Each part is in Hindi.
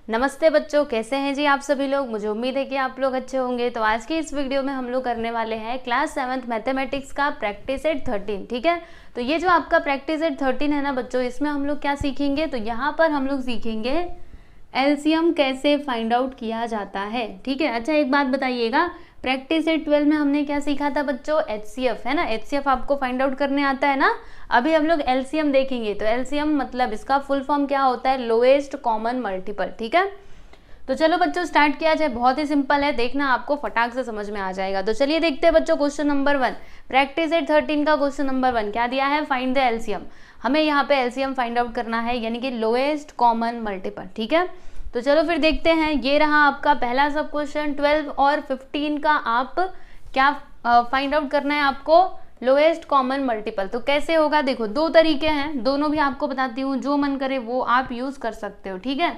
नमस्ते बच्चों, कैसे हैं जी आप सभी लोग। मुझे उम्मीद है कि आप लोग अच्छे होंगे। तो आज की इस वीडियो में हम लोग करने वाले हैं क्लास 7th मैथमेटिक्स का प्रैक्टिस सेट 13। ठीक है, तो ये जो आपका प्रैक्टिस सेट 13 है ना बच्चों, इसमें हम लोग क्या सीखेंगे, तो यहाँ पर हम लोग सीखेंगे एलसीएम कैसे फाइंड आउट किया जाता है। ठीक है, अच्छा एक बात बताइएगा, प्रैक्टिस सेट 12 में हमने क्या सीखा था बच्चों, एचसीएफ है ना। एचसीएफ आपको फाइंड आउट करने आता है ना। अभी हम लोग एलसीएम देखेंगे। तो एलसीएम मतलब इसका फुल फॉर्म क्या होता है, लोएस्ट कॉमन मल्टीपल। ठीक है, तो चलो बच्चों स्टार्ट किया जाए। बहुत ही सिंपल है, देखना आपको फटाक से समझ में आ जाएगा। तो चलिए देखते हैं बच्चों क्वेश्चन नंबर 1, प्रैक्टिस सेट 13 का क्वेश्चन नंबर 1 क्या दिया है, फाइंड द एलसीएम। हमें यहाँ पे एलसीएम फाइंड आउट करना है, यानी कि लोएस्ट कॉमन मल्टीपल। ठीक है, तो चलो फिर देखते हैं। ये रहा आपका पहला सब क्वेश्चन। 12 और 15 का आप क्या फाइंड आउट करना है आपको, लोएस्ट कॉमन मल्टीपल। तो कैसे होगा, देखो दो तरीके हैं, दोनों भी आपको बताती हूँ, जो मन करे वो आप यूज कर सकते हो। ठीक है,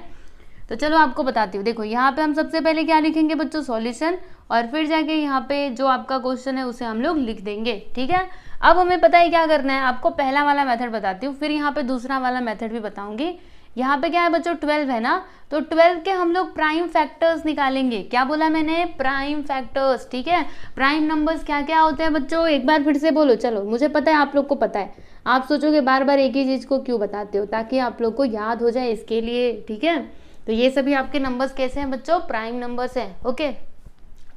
तो चलो आपको बताती हूँ। देखो यहाँ पे हम सबसे पहले क्या लिखेंगे बच्चों, सॉल्यूशन, और फिर जाके यहाँ पे जो आपका क्वेश्चन है उसे हम लोग लिख देंगे। ठीक है, अब हमें पता है क्या करना है। आपको पहला वाला मेथड बताती हूँ, फिर यहाँ पे दूसरा वाला मेथड भी बताऊंगी। यहाँ पे क्या है बच्चों, 12 है ना, तो 12 के हम लोग प्राइम फैक्टर्स निकालेंगे। क्या बोला मैंने, प्राइम फैक्टर्स। ठीक है, प्राइम नंबर्स क्या क्या होते हैं बच्चों, एक बार फिर से बोलो। चलो मुझे पता है, आप लोग को पता है, आप सोचोगे बार बार एक ही चीज को क्यों बताते हो, ताकि आप लोग को याद हो जाए, इसके लिए। ठीक है, तो ये सभी आपके नंबर्स कैसे हैं बच्चों, प्राइम नंबर्स हैं। ओके,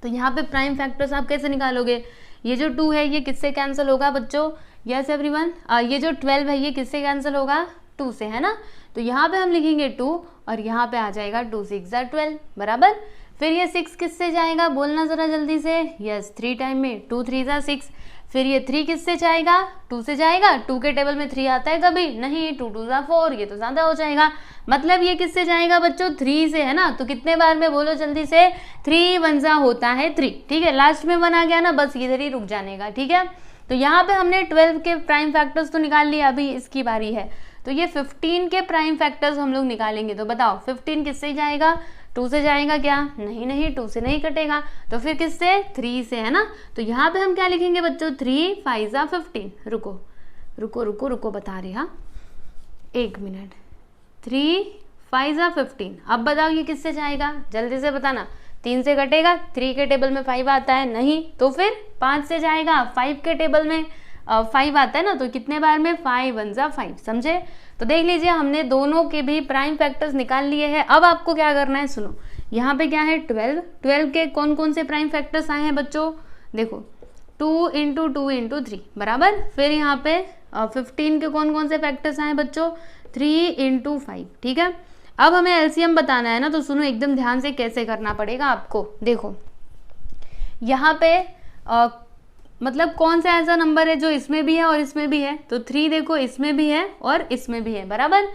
तो यहाँ पे प्राइम फैक्टर्स आप कैसे निकालोगे, ये जो 2 है ये किससे कैंसिल होगा बच्चों, यस एवरीवन। ये जो 12 है ये किससे कैंसिल होगा, 2 से, है ना। तो यहाँ पे हम लिखेंगे 2 और यहाँ पे आ जाएगा 2 6 12 बराबर। फिर ये 6 किससे जाएगा, बोलना जरा जल्दी से, यस 3 टाइम में, 2 3 6। फिर ये 3 किससे जाएगा, 2 से जाएगा। 2 के टेबल में 3 आता है कभी नहीं, 2 2 4, ये तो ज्यादा हो जाएगा। मतलब ये किससे जाएगा बच्चों, 3 से, है ना। तो कितने बार में बोलो जल्दी से, 3 1 होता है 3। ठीक है, लास्ट में 1 आ गया ना, बस इधर ही रुक जाने का। ठीक है, तो यहाँ पे हमने 12 के प्राइम फैक्टर्स तो निकाल लिया, अभी इसकी बारी है। तो ये 15 के प्राइम फैक्टर्स हम लोग निकालेंगे। तो बताओ 15 किससे जाएगा, 2 से जाएगा क्या, नहीं नहीं 2 से नहीं कटेगा, तो फिर किससे, 3 से, है ना। तो यहाँ पे हम क्या लिखेंगे बच्चों, 3 5 15। रुको रुको रुको रुको बता रही, हाँ 1 मिनट। 3 5 15। अब बताओ ये किससे जाएगा, जल्दी से बताना। 3 से कटेगा, 3 के टेबल में 5 आता है नहीं, तो फिर 5 से जाएगा, 5 के टेबल में 5 आता है ना, तो कितने बार में, 5 1 5। समझे, तो देख लीजिए हमने दोनों के भी प्राइम फैक्टर्स निकाल लिए हैं। अब आपको क्या करना है, सुनो, यहाँ पे क्या है 12 के कौन कौन से प्राइम फैक्टर्स आए हैं बच्चों, देखो 2 × 2 × 3 बराबर। फिर यहाँ पे 15 के कौन कौन से फैक्टर्स आए बच्चों, 3 × 5। ठीक है, अब हमें एलसीएम बताना है ना, तो सुनो एकदम ध्यान से कैसे करना पड़ेगा आपको। देखो यहाँ पे मतलब कौन सा ऐसा नंबर है जो इसमें भी है और इसमें भी है, तो 3 देखो इसमें भी है और इसमें भी है बराबर।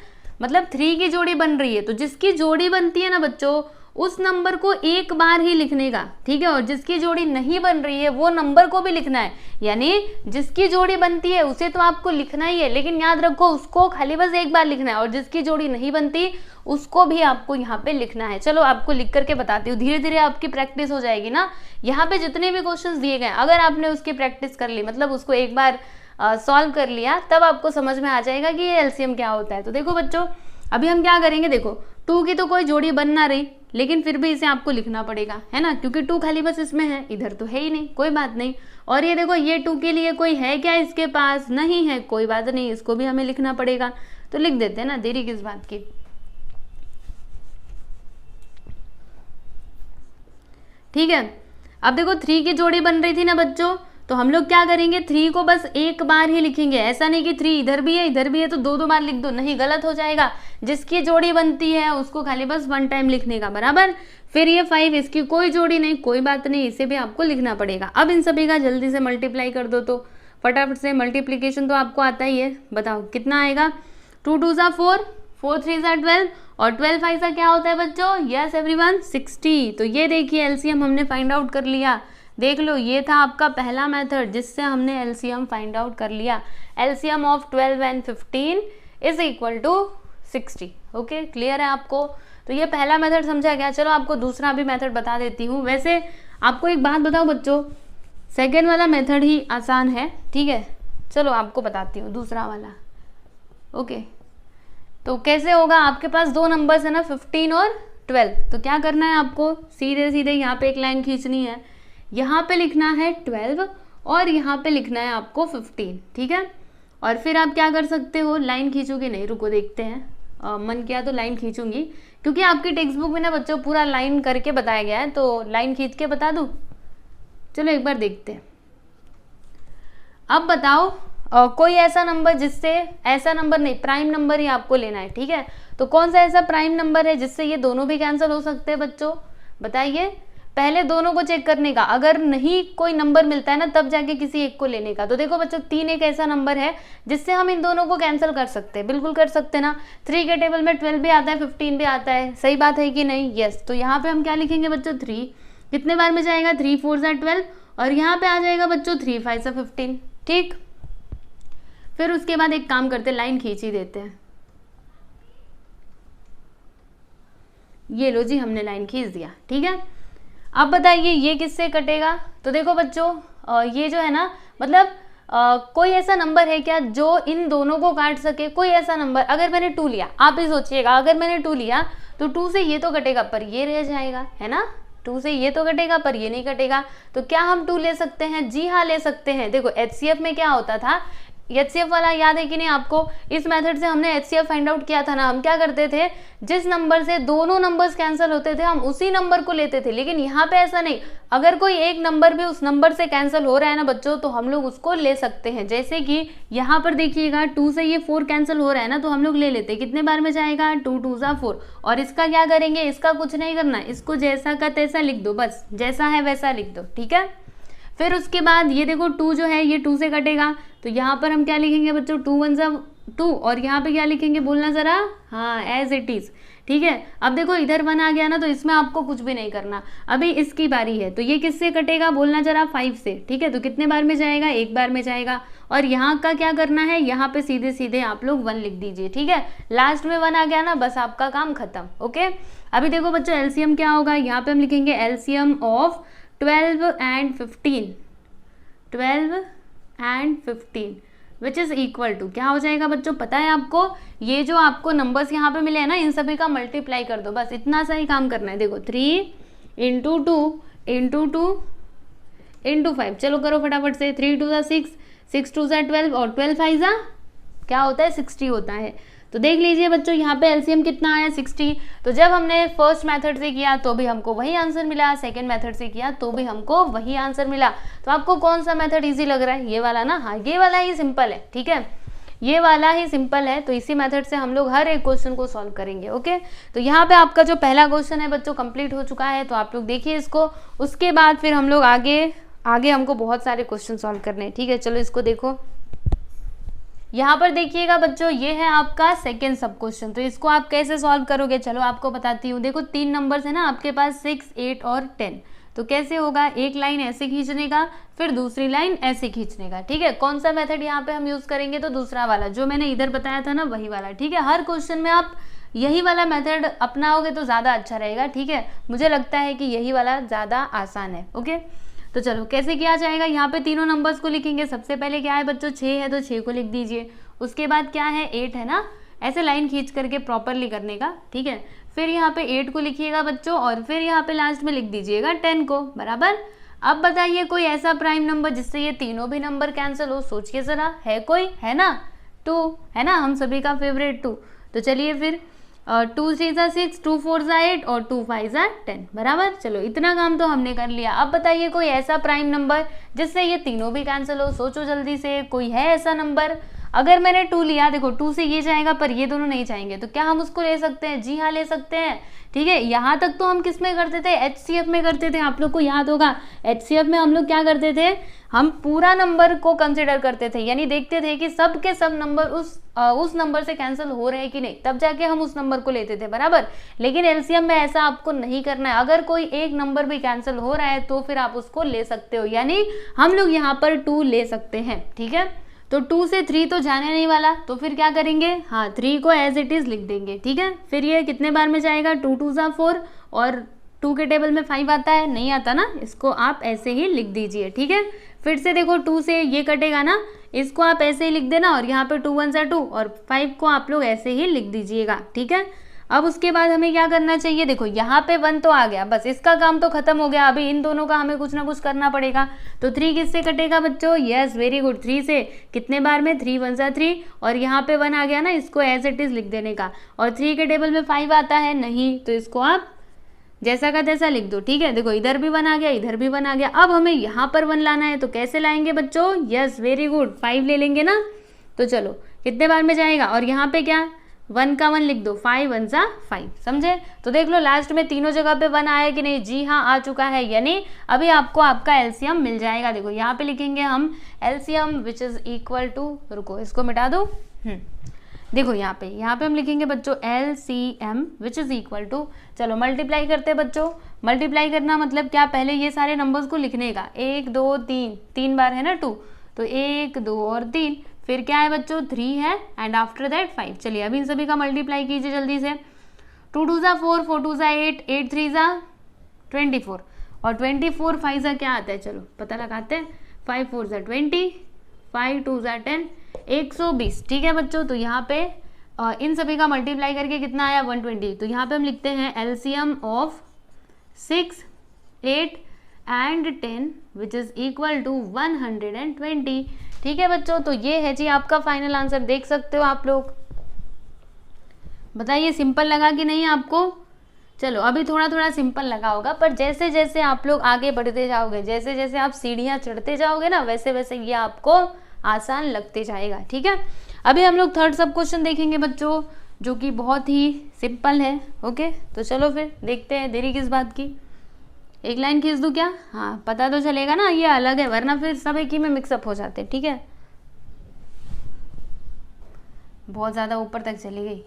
मतलब 3 की जोड़ी बन रही है, तो जिसकी जोड़ी बनती है ना बच्चों, उस नंबर को एक बार ही लिखने का। ठीक है, और जिसकी जोड़ी नहीं बन रही है वो नंबर को भी लिखना है। यानी जिसकी जोड़ी बनती है उसे तो आपको लिखना ही है, लेकिन याद रखो उसको खाली बस एक बार लिखना है, और जिसकी जोड़ी नहीं बनती उसको भी आपको यहाँ पे लिखना है। चलो आपको लिख करके बताती हूँ, धीरे धीरे आपकी प्रैक्टिस हो जाएगी ना। यहाँ पे जितने भी क्वेश्चंस दिए गए, अगर आपने उसकी प्रैक्टिस कर ली, मतलब उसको एक बार सॉल्व कर लिया, तब आपको समझ में आ जाएगा कि ये एलसीएम क्या होता है। तो देखो बच्चों अभी हम क्या करेंगे, देखो 2 की तो कोई जोड़ी बन ना रही, लेकिन फिर भी इसे आपको लिखना पड़ेगा, है ना, क्योंकि 2 खाली बस इसमें है, इधर तो है ही नहीं, कोई बात नहीं। और ये देखो ये 2 के लिए कोई है क्या इसके पास, नहीं है, कोई बात नहीं, इसको भी हमें लिखना पड़ेगा। तो लिख देते हैं ना, देरी किस बात की। ठीक है, अब देखो 3 की जोड़ी बन रही थी ना बच्चों, तो हम लोग क्या करेंगे, 3 को बस एक बार ही लिखेंगे। ऐसा नहीं कि 3 इधर भी है इधर भी है तो 2 बार लिख दो, नहीं, गलत हो जाएगा। जिसकी जोड़ी बनती है उसको खाली बस 1 टाइम लिखने का बराबर। फिर ये 5, इसकी कोई जोड़ी नहीं, कोई बात नहीं, इसे भी आपको लिखना पड़ेगा। अब इन सभी का जल्दी से मल्टीप्लाई कर दो, तो फटाफट से मल्टीप्लीकेशन तो आपको आता ही है। बताओ कितना आएगा, 2 2 4, 4 3 12, और 12 5 क्या होता है बच्चों, यस एवरीवन 60। तो ये देखिए एलसीएम हमने फाइंड आउट कर लिया। देख लो ये था आपका पहला मेथड जिससे हमने एलसीएम फाइंड आउट कर लिया। LCM of 12 and 15 is equal to 60। Okay, clear है आपको। तो ये पहला मेथड समझा गया। चलो आपको दूसरा भी मेथड बता देती हूँ। वैसे आपको एक बात बताओ बच्चों, सेकेंड वाला मेथड ही आसान है। ठीक है, चलो आपको बताती हूँ दूसरा वाला। ओके, तो कैसे होगा, आपके पास दो नंबर्स है ना 15 और 12। तो क्या करना है आपको, सीधे सीधे यहाँ पे एक लाइन खींचनी है, यहाँ पे लिखना है 12 और यहाँ पे लिखना है आपको 15, ठीक है। और फिर आप क्या कर सकते हो, लाइन खींचोगे नहीं, रुको देखते हैं, मन किया तो लाइन खींचूंगी, क्योंकि आपकी टेक्स्ट बुक में ना बच्चों पूरा लाइन करके बताया गया है, तो लाइन खींच के बता दूँ। चलो एक बार देखते हैं। अब बताओ कोई ऐसा नंबर जिससे, ऐसा नंबर नहीं, प्राइम नंबर ही आपको लेना है, ठीक है। तो कौन सा ऐसा प्राइम नंबर है जिससे ये दोनों भी कैंसिल हो सकते हैं बच्चों, बताइए। पहले दोनों को चेक करने का, अगर नहीं कोई नंबर मिलता है ना तब जाके किसी एक को लेने का। तो देखो बच्चों 3 एक ऐसा नंबर है जिससे हम इन दोनों को कैंसिल कर सकते हैं, बिल्कुल कर सकते हैं ना। 3 के टेबल में 12 भी आता है, 15 भी आता है, सही बात है कि नहीं, यस। तो यहाँ पे हम क्या लिखेंगे बच्चों, 3 कितने बार में जाएगा, 3 4 = 12 और यहाँ पे आ जाएगा बच्चों 3 5 = 15, ठीक। फिर उसके बाद एक काम करते हैं, लाइन खींच ही देते हैं। ये लो जी, हमने लाइन खींच दिया, ठीक है। अब बताइए ये किससे कटेगा। तो देखो बच्चों ये जो है ना, मतलब कोई ऐसा नंबर है क्या जो इन दोनों को काट सके, कोई ऐसा नंबर। अगर मैंने 2 लिया, आप ही सोचिएगा, अगर मैंने 2 लिया तो 2 से ये तो कटेगा पर ये रह जाएगा, है ना। 2 से ये तो कटेगा पर ये नहीं कटेगा। तो क्या हम 2 ले सकते हैं, जी हाँ ले सकते हैं। देखो HCF में क्या होता था, HCF वाला याद है कि नहीं आपको, इस मेथड से हमने HCF फाइंड आउट किया था ना। हम क्या करते थे, जिस नंबर से दोनों नंबर्स कैंसिल होते थे हम उसी नंबर को लेते थे। लेकिन यहाँ पे ऐसा नहीं, अगर कोई एक नंबर भी उस नंबर से कैंसिल हो रहा है ना बच्चों, तो हम लोग उसको ले सकते हैं। जैसे कि यहाँ पर देखिएगा 2 से ये 4 कैंसिल हो रहा है ना, तो हम लोग ले लेते हैं। कितने बार में जाएगा, 2 2 = 4। और इसका क्या करेंगे, इसका कुछ नहीं करना, इसको जैसा का तैसा लिख दो, बस जैसा है वैसा लिख दो, ठीक है। फिर उसके बाद ये देखो 2 जो है ये 2 से कटेगा, तो यहाँ पर हम क्या लिखेंगे बच्चों, 2 1 = 2 और यहाँ पे क्या लिखेंगे, बोलना जरा, हाँ एज इट इज, ठीक है। अब देखो इधर 1 आ गया ना, तो इसमें आपको कुछ भी नहीं करना। अभी इसकी बारी है, तो ये किससे कटेगा, बोलना जरा, 5 से, ठीक है। तो कितने बार में जाएगा, एक बार में जाएगा। और यहाँ का क्या करना है, यहाँ पे सीधे सीधे आप लोग 1 लिख दीजिए, ठीक है। लास्ट में 1 आ गया ना, बस आपका काम खत्म, ओके। अभी देखो बच्चों एलसीएम क्या होगा, यहाँ पे हम लिखेंगे LCM of 12 and 15, 12 and 15 which is equal to, क्या हो जाएगा बच्चों, पता है आपको, ये जो आपको नंबर्स यहाँ पे मिले हैं ना, इन सभी का मल्टीप्लाई कर दो, बस इतना सा ही काम करना है। देखो 3 × 2 × 2 × 5, चलो करो फटाफट से। 3 2 = 6, 6 2 = 12 और 12 5 क्या होता है, 60 होता है। तो देख लीजिए बच्चों यहाँ पे एलसीएम कितना आया, 60। तो जब हमने फर्स्ट मेथड से किया तो भी हमको वही आंसर मिला, सेकंड मेथड से किया तो भी हमको वही आंसर मिला। तो आपको कौन सा मेथड इजी लग रहा है, ये वाला ना, हाँ ये वाला ही सिंपल है, ठीक है, ये वाला ही सिंपल है। तो इसी मेथड से हम लोग हर एक क्वेश्चन को सॉल्व करेंगे, ओके। तो यहाँ पे आपका जो पहला क्वेश्चन है बच्चों कंप्लीट हो चुका है, तो आप लोग देखिए इसको। उसके बाद फिर हम लोग आगे हमको बहुत सारे क्वेश्चन सॉल्व करने हैं, ठीक है। चलो इसको देखो, यहाँ पर देखिएगा बच्चों, ये है आपका सेकेंड सब क्वेश्चन। तो इसको आप कैसे सॉल्व करोगे, चलो आपको बताती हूँ। देखो 3 नंबर्स है ना आपके पास, 6 8 और 10। तो कैसे होगा, एक लाइन ऐसे खींचने का, फिर दूसरी लाइन ऐसे खींचने का, ठीक है। कौन सा मेथड यहाँ पे हम यूज करेंगे, तो दूसरा वाला जो मैंने इधर बताया था ना, वही वाला, ठीक है। हर क्वेश्चन में आप यही वाला मेथड अपनाओगे तो ज़्यादा अच्छा रहेगा, ठीक है। मुझे लगता है कि यही वाला ज़्यादा आसान है, ओके। तो चलो कैसे किया जाएगा, यहाँ पे तीनों नंबर्स को लिखेंगे। सबसे पहले क्या है बच्चों, 6 है तो 6 को लिख दीजिए। उसके बाद क्या है, 8 है ना, ऐसे लाइन खींच करके प्रॉपरली करने का, ठीक है। फिर यहाँ पे 8 को लिखिएगा बच्चों और फिर यहाँ पे लास्ट में लिख दीजिएगा 10 को, बराबर। अब बताइए कोई ऐसा प्राइम नंबर जिससे ये तीनों भी नंबर कैंसिल हो, सोचिए जरा, है कोई, है ना, 2 है ना, हम सभी का फेवरेट 2। तो चलिए फिर 2 3 = 6, 2 4 = 8 और 2 5 = 10, बराबर। चलो इतना काम तो हमने कर लिया। अब बताइए कोई ऐसा प्राइम नंबर जिससे ये तीनों भी कैंसिल हो, सोचो जल्दी से, कोई है ऐसा नंबर। अगर मैंने 2 लिया, देखो 2 से ये जाएगा पर ये दोनों नहीं जाएंगे, तो क्या हम उसको ले सकते हैं, जी हाँ ले सकते हैं, ठीक है। यहाँ तक तो हम किस में करते थे, HCF में करते थे, आप लोग को याद होगा। HCF में हम लोग क्या करते थे, हम पूरा नंबर को कंसिडर करते थे, यानी देखते थे कि सब के सब नंबर उस नंबर से कैंसिल हो रहे हैं कि नहीं, तब जाके हम उस नंबर को लेते थे, बराबर। लेकिन LCM में ऐसा आपको नहीं करना है। अगर कोई एक नंबर भी कैंसिल हो रहा है तो फिर आप उसको ले सकते हो, यानी हम लोग यहाँ पर 2 ले सकते हैं, ठीक है। तो 2 से 3 तो जाने नहीं वाला, तो फिर क्या करेंगे, हाँ 3 को एज इट इज लिख देंगे, ठीक है। फिर ये कितने बार में जाएगा, 2 2 = 4 और 2 के टेबल में 5 आता है, नहीं आता ना, इसको आप ऐसे ही लिख दीजिए, ठीक है। फिर से देखो 2 से ये कटेगा ना, इसको आप ऐसे ही लिख देना और यहाँ पे 2 1 = 2 और 5 को आप लोग ऐसे ही लिख दीजिएगा, ठीक है। अब उसके बाद हमें क्या करना चाहिए, देखो यहाँ पे 1 तो आ गया, बस इसका काम तो खत्म हो गया। अभी इन दोनों का हमें कुछ ना कुछ करना पड़ेगा। तो 3 किससे कटेगा बच्चों, यस वेरी गुड, 3 से। कितने बार में, 3 1 जा 3, और यहाँ पे 1 आ गया ना, इसको एज इट इज लिख देने का। और 3 के टेबल में 5 आता है नहीं, तो इसको आप जैसा का तैसा लिख दो, ठीक है। देखो इधर भी 1 आ गया, इधर भी 1 आ गया। अब हमें यहाँ पर 1 लाना है, तो कैसे लाएंगे बच्चों, यस वेरी गुड, 5 ले लेंगे ना। तो चलो कितने बार में जाएगा, और यहाँ पे क्या 1 का 1 लिख दो, 5 1 जा 5, समझे। तो देख लो लास्ट में तीनों जगह पे 1 आया कि नहीं, जी हाँ आ चुका है, यानी अभी आपको आपका एलसीएम मिल जाएगा। देखो यहाँ पे लिखेंगे हम LCM which is equal to, रुको इसको मिटा दो, देखो यहाँ पे हम लिखेंगे बच्चों LCM which is equal to, चलो मल्टीप्लाई करते हैं बच्चों। मल्टीप्लाई करना मतलब क्या, पहले ये सारे नंबर्स को लिखने का, 1 2 3, 3 बार है ना 2, तो 1 2 और 3, फिर क्या है बच्चों 3 है, एंड आफ्टर दैट 5। चलिए अभी इन सभी का मल्टीप्लाई कीजिए जल्दी से। 2 2 जा 4, 4 2 जा 8, 8 3 जा 24, और 24 5 जा क्या आता है, चलो पता लगाते हैं, 5 4 जा 20, 5 2 जा 10, 120, ठीक है बच्चों। तो यहाँ पे इन सभी का मल्टीप्लाई करके कितना आया 120। तो यहाँ पे हम लिखते हैं LCM of 6 8 and 10 which is equal to 120, ठीक है बच्चों। तो ये है जी आपका फाइनल आंसर, देख सकते हो आप लोग। बताइए सिंपल लगा कि नहीं आपको। चलो अभी थोड़ा थोड़ा सिंपल लगा होगा, पर जैसे जैसे आप लोग आगे बढ़ते जाओगे, जैसे जैसे आप सीढ़ियाँ चढ़ते जाओगे ना, वैसे वैसे ये आपको आसान लगते जाएगा, ठीक है। अभी हम लोग थर्ड सब क्वेश्चन देखेंगे बच्चों, जो कि बहुत ही सिंपल है। ओके तो चलो फिर देखते हैं, देरी किस बात की। एक लाइन खींच दूं क्या, हाँ पता तो चलेगा ना ये अलग है, वरना फिर सब एक ही में मिक्सअप हो जाते, ठीक है। बहुत ज़्यादा ऊपर तक चली गई,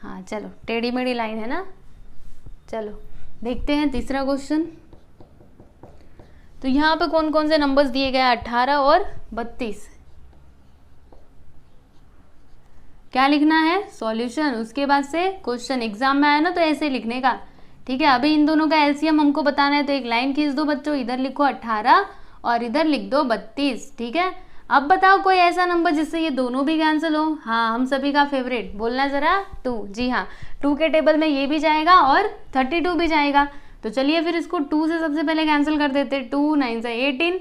हाँ चलो टेढ़ी मेढ़ी लाइन है ना। चलो देखते हैं तीसरा क्वेश्चन। तो यहाँ पे कौन कौन से नंबर्स दिए गए, 18 और 32। क्या लिखना है, सॉल्यूशन, उसके बाद से क्वेश्चन। एग्जाम में आया ना तो ऐसे लिखने का, ठीक है। अभी इन दोनों का एलसीएम हमको बताना है, तो एक लाइन खींच दो बच्चों, इधर लिखो 18 और इधर लिख दो 32, ठीक है। अब बताओ कोई ऐसा नंबर जिससे ये दोनों भी कैंसिल हो। हाँ हम सभी का फेवरेट, बोलना जरा 2, जी हाँ 2 के टेबल में ये भी जाएगा और 32 भी जाएगा। तो चलिए फिर इसको 2 से सबसे पहले कैंसिल कर देते। 2 9 से 18,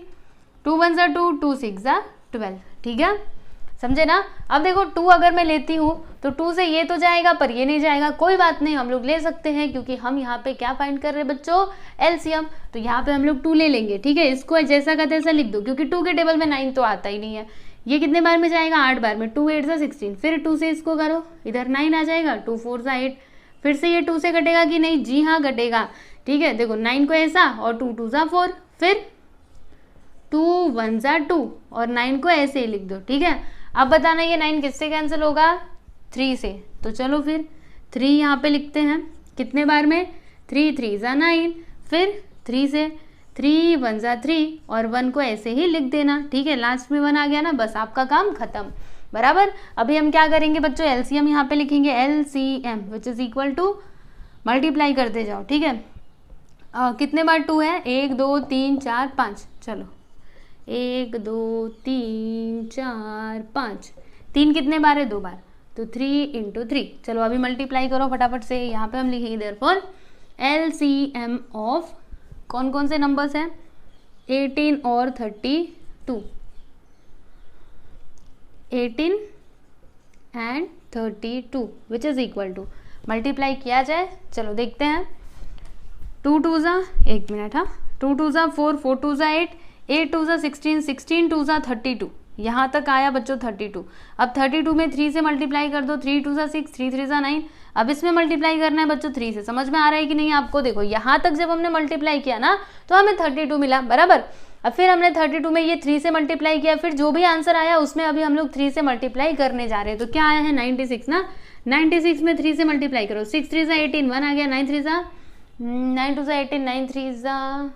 2 1 से 2, 2 6 से 12, ठीक है समझे ना। अब देखो 2 अगर मैं लेती हूँ तो 2 से ये तो जाएगा पर ये नहीं जाएगा, कोई बात नहीं हम लोग ले सकते हैं, क्योंकि हम यहाँ पे क्या फाइंड कर रहे हैं बच्चों, एलसीएम। तो यहाँ पे हम लोग 2 ले लेंगे, ठीक है। इसको जैसा का तैसा लिख दो, क्योंकि 2 के टेबल में 9 तो आता ही नहीं है। ये कितने बार में जाएगा, 8 बार में, 2 8 से 16, फिर 2 से इसको करो, इधर 9 आ जाएगा, 2 4 से 8, फिर से ये 2 से कटेगा कि नहीं, जी हाँ कटेगा, ठीक है। देखो 9 को ऐसा, और 2 2 जा 4, फिर 2 1 जा 2, और 9 को ऐसे ही लिख दो, ठीक है। अब बताना ये 9 किससे कैंसिल होगा, 3 से। तो चलो फिर 3 यहाँ पे लिखते हैं, कितने बार में, 3 3 जा 9, फिर 3 से 3 1 जा 3, और 1 को ऐसे ही लिख देना, ठीक है। लास्ट में 1 आ गया ना, बस आपका काम खत्म, बराबर। अभी हम क्या करेंगे बच्चों, एलसीएम यहाँ पे लिखेंगे, LCM which is equal to, multiply करते जाओ, ठीक है। कितने बार 2 है, 1 2 3 4 5, चलो 1 2 3 4 5, 3 कितने बार है, 2 बार, तो 3 × 3। चलो अभी मल्टीप्लाई करो फटाफट से। यहाँ पे हम लिखेंगे देयरफॉर एलसीएम ऑफ कौन कौन से नंबर्स हैं, 18 और 32, 18 and 32 which is equal to, multiply किया जाए। चलो देखते हैं, 2 2 जा, एक मिनट, हाँ 2 2 जा 4, 4 2 जा 8, 8 2 जा 16, 16 2 जा 32, यहाँ तक आया बच्चों 32। अब 32 में 3 से मल्टीप्लाई कर दो, 3 2 जा 6, 3 3 जा 9। अब इसमें मल्टीप्लाई करना है बच्चों 3 से, समझ में आ रहा है कि नहीं आपको। देखो यहाँ तक जब हमने मल्टीप्लाई किया ना तो हमें 32 मिला, बराबर। अब फिर हमने 32 में ये 3 से मल्टीप्लाई किया, फिर जो भी आंसर आया उसमें अभी हम लोग 3 से मल्टीप्लाई करने जा रहे हैं। तो क्या आया है 96 ना, 96 में 3 से मल्टीप्लाई करो, 6 3 जा 18, 1 आ गया, 9 3 जा 9 2 जा 18, 9 3 जा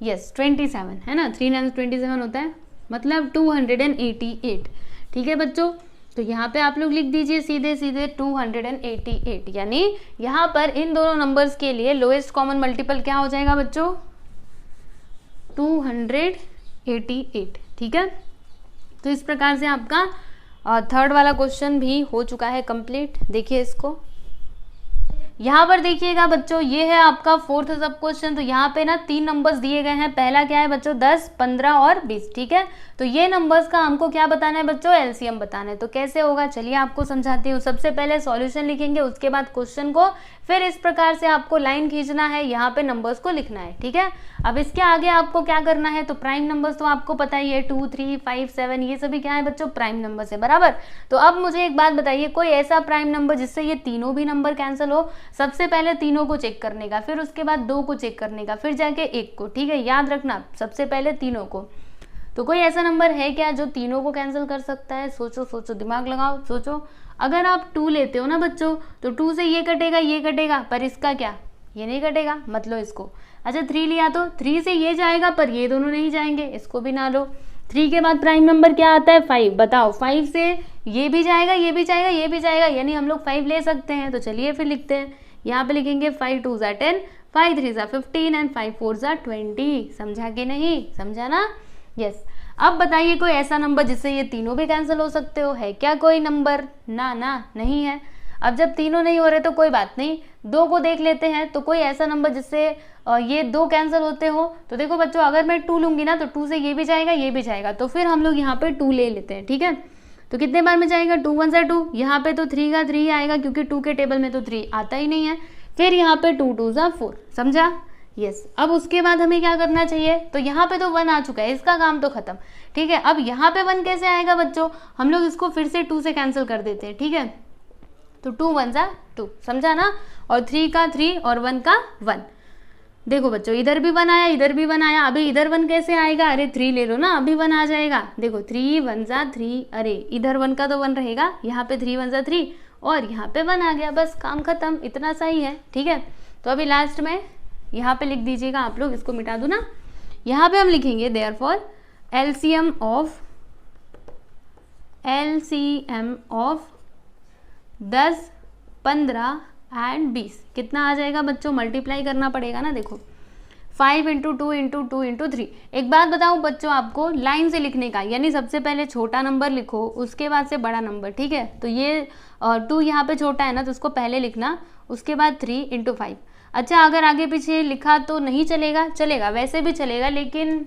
यस 27 है ना, 3 9 27 होता है, मतलब 288, ठीक है बच्चों। तो यहाँ पे आप लोग लिख दीजिए सीधे सीधे 288, यानी यहाँ पर इन दोनों नंबर्स के लिए लोएस्ट कॉमन मल्टीपल क्या हो जाएगा बच्चों, 288, ठीक है। तो इस प्रकार से आपका थर्ड वाला क्वेश्चन भी हो चुका है कंप्लीट। देखिए इसको, यहाँ पर देखिएगा बच्चों, ये है आपका फोर्थ सब क्वेश्चन। तो यहाँ पे ना 3 नंबर्स दिए गए हैं। पहला क्या है बच्चों, 10, 15 और 20। ठीक है, तो ये नंबर्स का हमको क्या बताना है बच्चों, एलसीएम बताना है। तो कैसे होगा चलिए आपको समझाती हूँ। सबसे पहले सॉल्यूशन लिखेंगे, उसके बाद क्वेश्चन को, फिर इस प्रकार से आपको लाइन खींचना है, यहाँ पे नंबर्स को लिखना है। ठीक है, अब इसके आगे आपको क्या करना है, तो प्राइम नंबर्स तो आपको पता ही है, 2, 3, 5, 7 ये सभी क्या है बच्चों, प्राइम नंबर्स है, बराबर। तो अब मुझे एक बात बताइए, कोई ऐसा प्राइम नंबर जिससे ये तीनों भी नंबर कैंसिल हो। सबसे पहले तीनों को चेक करने का, फिर उसके बाद 2 को चेक करने का, फिर जाके 1 को। ठीक है, याद रखना, सबसे पहले तीनों को। तो कोई ऐसा नंबर है क्या जो तीनों को कैंसिल कर सकता है? सोचो सोचो, दिमाग लगाओ, सोचो। अगर आप 2 लेते हो ना बच्चों, तो 2 से ये कटेगा, पर इसका क्या, ये नहीं कटेगा, मत लो इसको। अच्छा 3 लिया तो 3 से ये जाएगा, पर ये दोनों नहीं जाएंगे, इसको भी ना लो। 3 के बाद प्राइम नंबर क्या आता है, 5। बताओ, 5 से ये भी जाएगा, ये भी जाएगा, ये भी जाएगा, यानी हम लोग 5 ले सकते हैं। तो चलिए फिर लिखते हैं, यहाँ पे लिखेंगे 5 2 ज़ा 10, 5 3 ज़ा 15 एंड 5 4 ज़ा 20। समझा कि नहीं, समझा ना? यस। अब बताइए कोई ऐसा नंबर जिससे ये तीनों भी कैंसिल हो सकते हो, है क्या कोई नंबर? ना नहीं है। अब जब तीनों नहीं हो रहे तो कोई बात नहीं, 2 को देख लेते हैं। तो कोई ऐसा नंबर जिससे ये 2 कैंसिल होते हो। तो देखो बच्चों, अगर मैं 2 लूंगी ना, तो 2 से ये भी जाएगा, ये भी जाएगा, तो फिर हम लोग यहाँ पे 2 ले लेते हैं। ठीक है, तो कितने बार में जाएगा, 2 1 ज़ा 2, यहाँ पे तो 3 का 3 आएगा, क्योंकि 2 के टेबल में तो 3 आता ही नहीं है। फिर यहाँ पे 2 2 ज़ा 4, समझा? यस। अब उसके बाद हमें क्या करना चाहिए, तो यहाँ पे तो 1 आ चुका है, इसका काम तो खत्म। ठीक है, अब यहाँ पे 1 कैसे आएगा बच्चों, हम लोग इसको फिर से 2 से कैंसिल कर देते हैं। ठीक है, तो 2 1 ज़ा 2, समझा ना? और 3 का 3 और 1 का 1। देखो बच्चों, इधर भी 1 आया, इधर भी 1 आया। अभी इधर 1 कैसे आएगा, अरे 3 ले लो ना, अभी 1 आ जाएगा। देखो 3 1 ज़ा 3, अरे इधर 1 का तो 1 रहेगा, यहाँ पे 3 1 ज़ा 3 और यहाँ पे 1 आ गया, बस काम खत्म, इतना सही है। ठीक है, तो अभी लास्ट में यहाँ पे लिख दीजिएगा आप लोग, इसको मिटा दो ना। यहाँ पे हम लिखेंगे देयरफॉर एलसीएम ऑफ 10, 15 एंड 20 कितना आ जाएगा बच्चों, मल्टीप्लाई करना पड़ेगा ना। देखो 5 × 2 × 2 × 3। एक बात बताऊं बच्चों आपको, लाइन से लिखने का, यानी सबसे पहले छोटा नंबर लिखो, उसके बाद से बड़ा नंबर। ठीक है, तो ये 2 यहाँ पे छोटा है ना, तो उसको पहले लिखना, उसके बाद 3 × 5। अच्छा अगर आगे पीछे लिखा तो नहीं चलेगा, चलेगा, वैसे भी चलेगा, लेकिन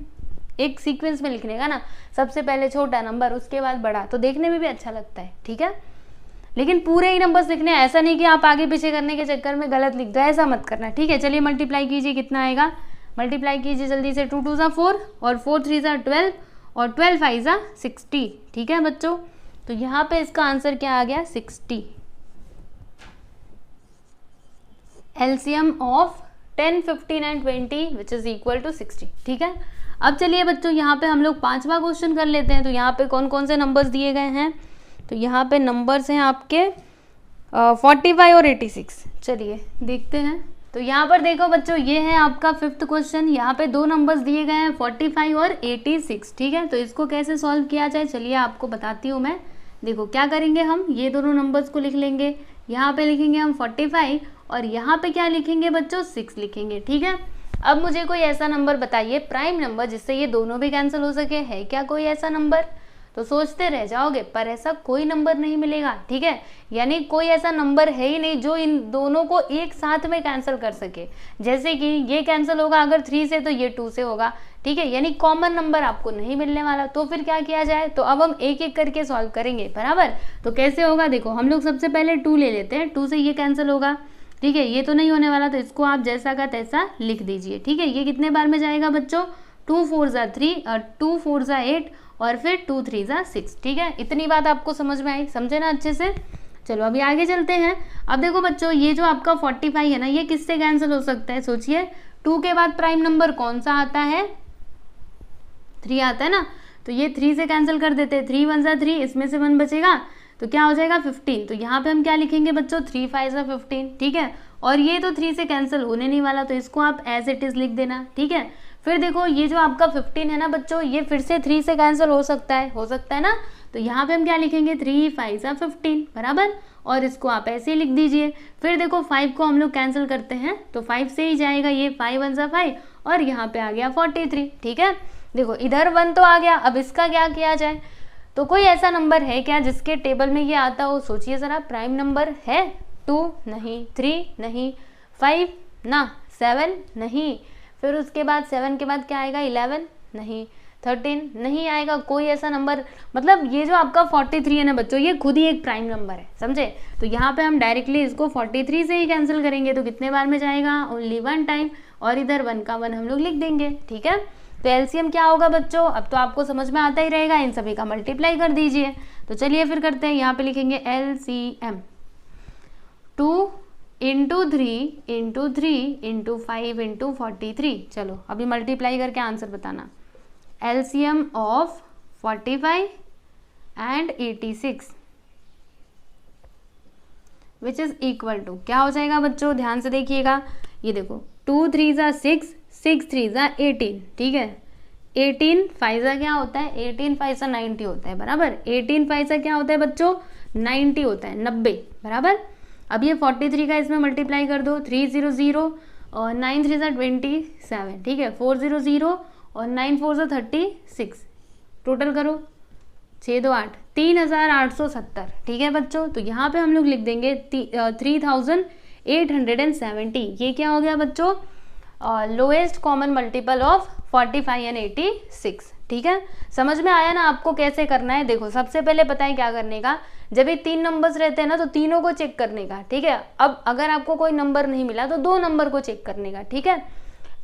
एक सीक्वेंस में लिखने का ना, सबसे पहले छोटा नंबर, उसके बाद बड़ा, तो देखने में भी अच्छा लगता है। ठीक है, लेकिन पूरे ही नंबर्स लिखने हैं, ऐसा नहीं कि आप आगे पीछे करने के चक्कर में गलत लिख दो, ऐसा मत करना। ठीक है, चलिए मल्टीप्लाई कीजिए, कितना आएगा, मल्टीप्लाई कीजिए जल्दी से। 2 2 ज़ा 4 और 4 3 ज़ा 12 और 12 5 ज़ा 60। ठीक है बच्चों, तो यहाँ पे इसका आंसर क्या आ गया, 60। LCM of 10, 15 and 20 which is equal to 60। ठीक है, अब चलिए बच्चों यहाँ पे हम लोग 5वां क्वेश्चन कर लेते हैं। तो यहाँ पे कौन कौन से नंबर्स दिए गए हैं, तो यहाँ पे नंबर्स हैं आपके 45 और 86। चलिए देखते हैं। तो यहाँ पर देखो बच्चों, ये है आपका 5th क्वेश्चन। यहाँ पे 2 नंबर्स दिए गए हैं, 45 और 86। ठीक है, तो इसको कैसे सॉल्व किया जाए चलिए आपको बताती हूँ मैं। देखो क्या करेंगे, हम ये दोनों नंबर्स को लिख लेंगे। यहाँ पे लिखेंगे हम 45 और यहाँ पे क्या लिखेंगे बच्चों, 6 लिखेंगे। ठीक है, अब मुझे कोई ऐसा नंबर बताइए, प्राइम नंबर, जिससे ये दोनों भी कैंसिल हो सके। है क्या कोई ऐसा नंबर? तो सोचते रह जाओगे, पर ऐसा कोई नंबर नहीं मिलेगा। ठीक है, यानी कोई ऐसा नंबर है ही नहीं जो इन दोनों को एक साथ में कैंसिल कर सके। जैसे कि ये कैंसिल होगा अगर 3 से, तो ये 2 से होगा। ठीक है, यानी कॉमन नंबर आपको नहीं मिलने वाला। तो फिर क्या किया जाए, तो अब हम एक एक करके सॉल्व करेंगे, बराबर। तो कैसे होगा, देखो हम लोग सबसे पहले 2 ले लेते हैं, 2 से ये कैंसिल होगा। ठीक है, ये तो नहीं होने वाला, तो इसको आप जैसा का तैसा लिख दीजिए। ठीक है, ये कितने बार में जाएगा बच्चों, 2 4 ज़ा 3 और 2 4 ज़ा 8 और फिर 2 3 ज़ा 6। ठीक है, इतनी बात आपको समझ में आई, समझे ना अच्छे से? चलो अभी आगे चलते हैं। अब देखो बच्चों, ये जो आपका 45 है ना, ये किससे कैंसिल हो सकता है, सोचिए। 2 के बाद प्राइम नंबर कौन सा आता है, 3 आता है ना, तो ये 3 से कैंसिल कर देते हैं। 3 1 ज़ा 3, इसमें से 1 बचेगा, तो क्या हो जाएगा 15। तो यहाँ पे हम क्या लिखेंगे बच्चों, 3 5 ज़ा 15। ठीक है, और ये तो 3 से कैंसिल होने नहीं वाला, तो इसको आप एज इट इज लिख देना। ठीक है, फिर देखो ये जो आपका 15 है ना बच्चों, ये फिर से 3 से कैंसिल हो सकता है ना। तो यहाँ पे हम क्या लिखेंगे, 3 5 ज़ा 15, बराबर, और इसको आप ऐसे ही लिख दीजिए। फिर देखो 5 को हम लोग कैंसिल करते हैं, तो 5 से ही जाएगा ये, 5 1 ज़ा 5 और यहाँ पे आ गया 43। ठीक है, देखो इधर 1 तो आ गया, अब इसका क्या किया जाए, तो कोई ऐसा नंबर है क्या जिसके टेबल में ये आता हो? सोचिए ज़रा, प्राइम नंबर है? 2 नहीं, 3 नहीं, 5 ना, 7 नहीं, फिर उसके बाद 7 के बाद क्या आएगा? 11 नहीं, 13 नहीं आएगा कोई ऐसा नंबर। मतलब ये जो आपका 43 है ना बच्चों, ये खुद ही एक प्राइम नंबर है, समझे? तो यहाँ पे हम डायरेक्टली इसको 43 से ही कैंसिल करेंगे, तो कितने बार में जाएगा? ओनली 1 टाइम, और इधर 1 का 1 हम लोग लिख देंगे, ठीक है। तो एलसीएम क्या होगा बच्चों? अब तो आपको समझ में आता ही रहेगा, इन सभी का मल्टीप्लाई कर दीजिए। तो चलिए फिर करते हैं, यहाँ पे लिखेंगे LCM 2 into 3 into 3 into 5 into 43। चलो अभी मल्टीप्लाई करके आंसर बताना। LCM of 45 and 86 which is equal to क्या हो जाएगा बच्चों? ध्यान से देखिएगा, ये देखो 2 3 ज़ा 6, 6 3 ज़ा 18, ठीक है। 18 5 ज़ा क्या होता है? 18 5 ज़ा 90 होता है, बराबर। 18 5 ज़ा क्या होता है बच्चों? 90 होता है, 90, बराबर। अब ये 43 का इसमें मल्टीप्लाई कर दो, 300 और 9 3 ज़ा 27, ठीक है। 400 और 9 4 ज़ा 36, टोटल करो 6 2 8, 3870, ठीक है बच्चों। तो यहाँ पे हम लोग लिख देंगे 3870। ये क्या हो गया बच्चों? Lowest common multiple of 45 and 86, ठीक है। समझ में आया ना आपको कैसे करना है? देखो सबसे पहले पता है क्या करने का, जब ये 3 नंबर्स रहते हैं ना, तो तीनों को चेक करने का, ठीक है। अब अगर आपको कोई नंबर नहीं मिला तो 2 नंबर को चेक करने का, ठीक है।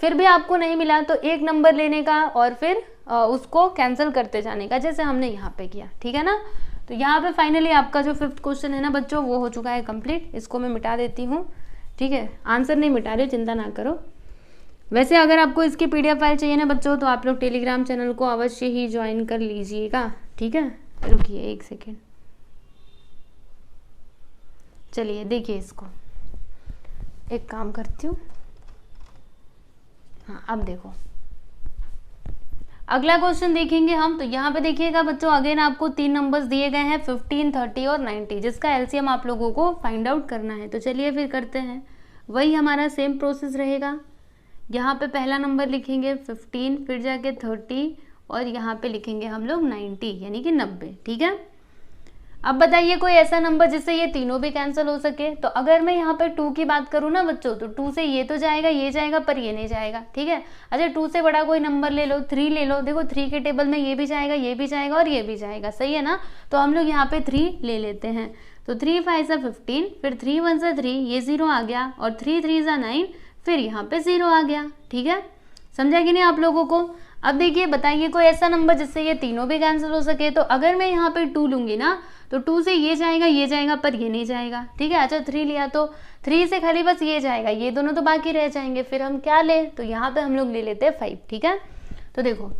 फिर भी आपको नहीं मिला तो 1 नंबर लेने का और फिर उसको कैंसिल करते जाने का, जैसे हमने यहाँ पे किया, ठीक है ना। तो यहाँ पे फाइनली आपका जो 5th क्वेश्चन है ना बच्चों, वो हो चुका है कंप्लीट। इसको मैं मिटा देती हूँ, ठीक है। आंसर नहीं मिटा रही, चिंता ना करो। वैसे अगर आपको इसकी PDF फाइल चाहिए ना बच्चों, तो आप लोग टेलीग्राम चैनल को अवश्य ही ज्वाइन कर लीजिएगा, ठीक है। रुकिए 1 सेकेंड, चलिए देखिए इसको, एक काम करती हूँ। हाँ अब देखो अगला क्वेश्चन देखेंगे हम। तो यहाँ पे देखिएगा बच्चों, अगेन आपको 3 नंबर्स दिए गए हैं 15, 30 और 90, जिसका एलसीएम आप लोगों को फाइंड आउट करना है। तो चलिए फिर करते हैं, वही हमारा सेम प्रोसेस रहेगा। यहाँ पे पहला नंबर लिखेंगे 15, फिर जाके 30 और यहाँ पे लिखेंगे हम लोग 90 यानी कि 90, ठीक है। अब बताइए कोई ऐसा नंबर जिससे ये तीनों भी कैंसिल हो सके। तो अगर मैं यहाँ पे 2 की बात करूँ ना बच्चों, तो 2 से ये तो जाएगा, ये जाएगा, पर ये नहीं जाएगा, ठीक है। अच्छा 2 से बड़ा कोई नंबर ले लो, 3 ले लो। देखो 3 के टेबल में ये भी जाएगा, ये भी जाएगा और ये भी जाएगा, सही है ना। तो हम लोग यहाँ पे 3 ले लेते हैं। तो 3 5 सा 15, फिर 3 1 सा 3, ये 0 आ गया, और 3 3 सा 9, फिर यहाँ पे 0 आ गया, ठीक है। समझा कि नहीं आप लोगों को? अब देखिए बताइए कोई ऐसा नंबर जिससे ये तीनों भी कैंसिल हो सके। तो अगर मैं यहाँ पे 2 लूंगी ना, तो 2 से ये जाएगा, पर ये नहीं जाएगा, ठीक है। अच्छा 3 लिया तो 3 से खाली बस ये जाएगा, ये दोनों तो बाकी रह जाएंगे। फिर हम क्या ले? तो यहाँ पे हम लोग ले लेते हैं 5, ठीक है। तो देखो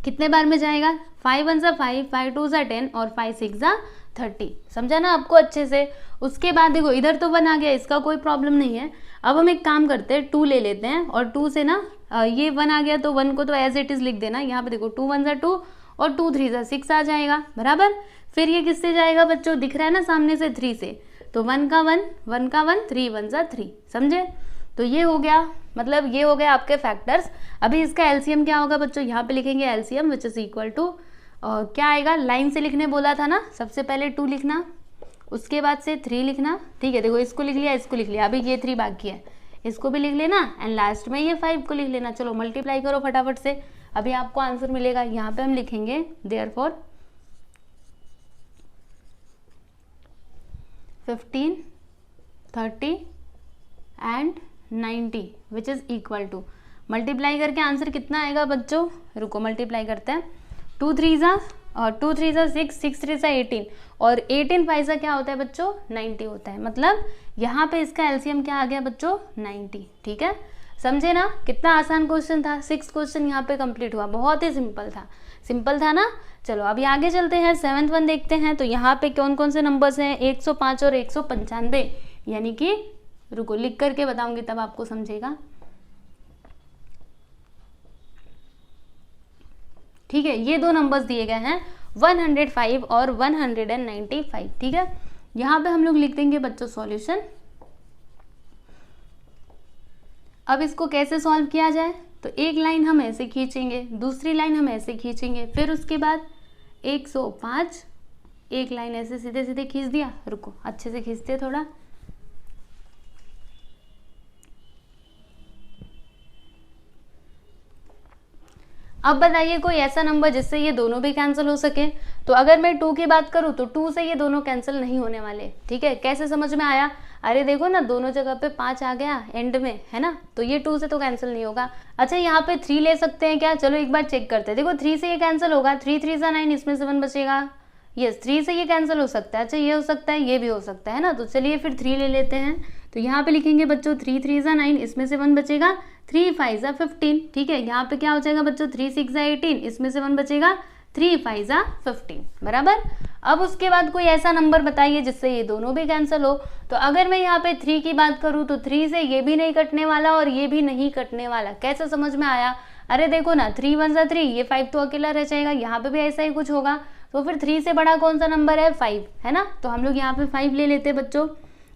कितने बार में जाएगा? 5 1 सा 5, 5 2 सा 10 और 5 6 सा 30, समझा ना आपको अच्छे से। उसके बाद देखो इधर तो 1 आ गया, इसका कोई प्रॉब्लम नहीं है। अब हम एक काम करते हैं, 2 ले लेते हैं, और 2 से ना ये 1 आ गया, तो 1 को तो एज इट इज लिख देना। यहाँ पे देखो 2 1 सा 2 और 2 3 सा 6 आ जाएगा, बराबर। फिर ये किससे जाएगा बच्चों? दिख रहा है ना सामने से 3 से, तो 1 का 1, 1 का 1, 3 1 सा 3, समझे। तो ये हो गया, मतलब ये हो गया आपके फैक्टर्स। अभी इसका एलसीएम क्या होगा बच्चों? यहाँ पे लिखेंगे LCM which is equal to, क्या आएगा? लाइन से लिखने बोला था ना, सबसे पहले 2 लिखना, उसके बाद से 3 लिखना, ठीक है। देखो इसको लिख लिया, इसको लिख लिया, अभी ये 3 बाकी है, इसको भी लिख लेना, एंड लास्ट में ये 5 को लिख लेना। चलो मल्टीप्लाई करो फटाफट से, अभी आपको आंसर मिलेगा। यहाँ पे हम लिखेंगे therefore 15, 30 and 90 which is equal to, multiply करके आंसर कितना आएगा बच्चों? रुको मल्टीप्लाई करते हैं। 2 3 सा 6, 6 3 सा 18, और 18 5 सा क्या होता है बच्चों? 90 होता है। मतलब यहाँ पे इसका एलसीएम क्या आ गया बच्चों? 90, ठीक है। समझे ना? कितना आसान क्वेश्चन था। 6 क्वेश्चन यहाँ पे कंप्लीट हुआ, बहुत ही सिंपल था ना। चलो अभी आगे चलते हैं, 7th वन देखते हैं। तो यहाँ पे कौन कौन से नंबर्स हैं? 105 और 195, यानी कि रुको लिख करके बताऊंगी तब आपको समझेगा, ठीक है। ये 2 नंबर्स दिए गए हैं 105 और 195, ठीक है। यहाँ पे हम लोग लिख देंगे बच्चों सॉल्यूशन। अब इसको कैसे सॉल्व किया जाए? तो एक लाइन हम ऐसे खींचेंगे, दूसरी लाइन हम ऐसे खींचेंगे, फिर उसके बाद 105, एक लाइन ऐसे सीधे सीधे खींच दिया, रुको अच्छे से खींचते थोड़ा, अब बताइए कोई ऐसा नंबर जिससे ये दोनों भी कैंसिल हो सके। तो अगर मैं 2 की बात करूँ तो 2 से ये दोनों कैंसिल नहीं होने वाले, ठीक है। कैसे समझ में आया? अरे देखो ना, दोनों जगह पे 5 आ गया एंड में, है ना, तो ये 2 से तो कैंसिल नहीं होगा। अच्छा यहाँ पे 3 ले सकते हैं क्या? चलो एक बार चेक करते हैं। देखो 3 से ये कैंसिल होगा, 3 3 9, इसमें से 1 बचेगा। यस, 3 से ये कैंसिल हो सकता है। अच्छा ये हो सकता है, ये भी हो सकता है ना, तो चलिए फिर 3 ले लेते हैं। तो यहाँ पे लिखेंगे बच्चों 3 3 9, इसमें से 1 बचेगा, 3 5 15, ठीक है। यहाँ पे क्या हो जाएगा बच्चों 3 6 18, इसमें से 1 बचेगा, 3 5 15, बराबर। अब उसके बाद कोई ऐसा नंबर बताइए जिससे ये दोनों भी कैंसिल हो। तो अगर मैं यहाँ पे 3 की बात करूँ तो 3 से ये भी नहीं कटने वाला और ये भी नहीं कटने वाला। कैसे समझ में आया? अरे देखो ना, 3 1 3, ये 5 तो अकेला रह जाएगा, यहाँ पे भी ऐसा ही कुछ होगा। तो फिर 3 से बड़ा कौन सा नंबर है? 5, है ना। तो हम लोग यहाँ पे 5 ले लेते हैं बच्चों।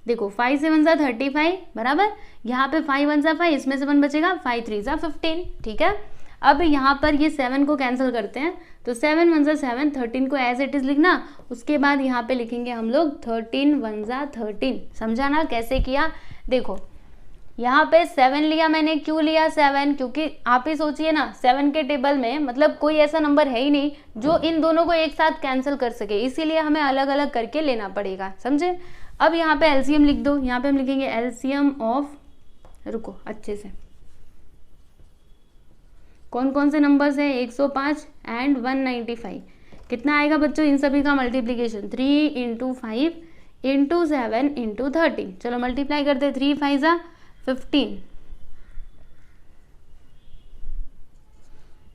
देखो 5 से 1 35, बराबर। यहाँ पे 5 1 5, इसमें से 1 बचेगा, 5 3 15, ठीक है। अब यहाँ पर ये 7 को कैंसिल करते हैं, तो 7 1 7, 13 को एज इट इज लिखना। उसके बाद यहाँ पे लिखेंगे हम लोग 13 1 13, समझा ना कैसे किया? देखो यहाँ पे 7 लिया मैंने, क्यों लिया 7? क्योंकि आप ही सोचिए ना, 7 के टेबल में मतलब कोई ऐसा नंबर है ही नहीं जो इन दोनों को एक साथ कैंसिल कर सके, इसीलिए हमें अलग अलग करके लेना पड़ेगा, समझे। अब यहाँ पे एलसीएम लिख दो। यहाँ पे हम लिखेंगे एलसीएम ऑफ, रुको अच्छे से, कौन कौन से नंबर्स हैं? 105 एंड 195। कितना आएगा बच्चों इन सभी का मल्टीप्लीकेशन? 3 × 5 × 7 × 13। चलो मल्टीप्लाई करते, 3 5 15,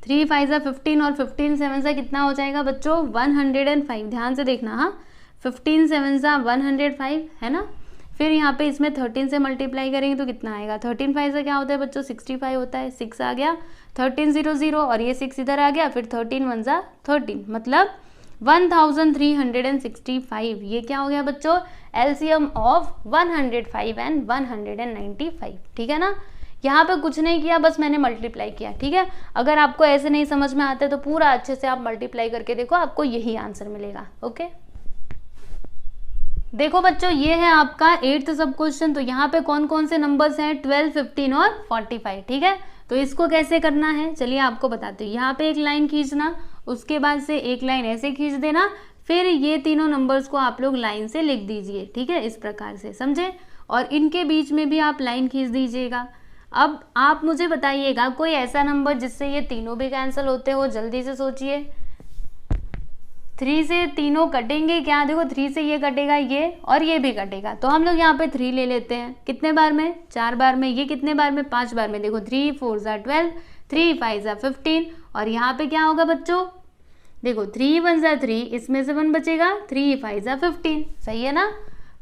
3 5 15 और 15 7 से कितना हो जाएगा बच्चों? 105। ध्यान से देखना, हाँ, 15 7 105, है ना। फिर यहाँ पे इसमें 13 से मल्टीप्लाई करेंगे तो कितना आएगा? 13 5 से क्या होता है बच्चों? 65 होता है, 6 आ गया, 13 0 0 और ये 6 इधर आ गया, फिर 13 1 13, मतलब 1365। ये क्या हो गया बच्चों? एलसीएम ऑफ 105 एंड 195, ठीक है ना। यहाँ पे कुछ नहीं किया, बस मैंने मल्टीप्लाई किया, ठीक है। अगर आपको ऐसे नहीं समझ में आता है तो पूरा अच्छे से आप मल्टीप्लाई करके देखो, आपको यही आंसर मिलेगा, ओके। देखो बच्चों ये है आपका 8th सब क्वेश्चन। तो यहाँ पे कौन कौन से नंबर्स हैं? 12 15 और 45, ठीक है। तो इसको कैसे करना है चलिए आपको बताती हूँ। यहाँ पे एक लाइन खींचना, उसके बाद से एक लाइन ऐसे खींच देना, फिर ये तीनों नंबर्स को आप लोग लाइन से लिख दीजिए, ठीक है, इस प्रकार से, समझे। और इनके बीच में भी आप लाइन खींच दीजिएगा। अब आप मुझे बताइएगा कोई ऐसा नंबर जिससे ये तीनों भी कैंसिल होते हो, जल्दी से सोचिए। 3 से तीनों कटेंगे क्या? देखो 3 से ये कटेगा, ये और ये भी कटेगा, तो हम लोग यहाँ पे 3 ले लेते हैं। कितने बार में? 4 बार में। ये कितने बार में? 5 बार में। देखो 3 4 12, 3 5 15, और यहाँ पे क्या होगा बच्चों? देखो 3 1 3, इसमें से 1 बचेगा, 3 5 15, सही है ना।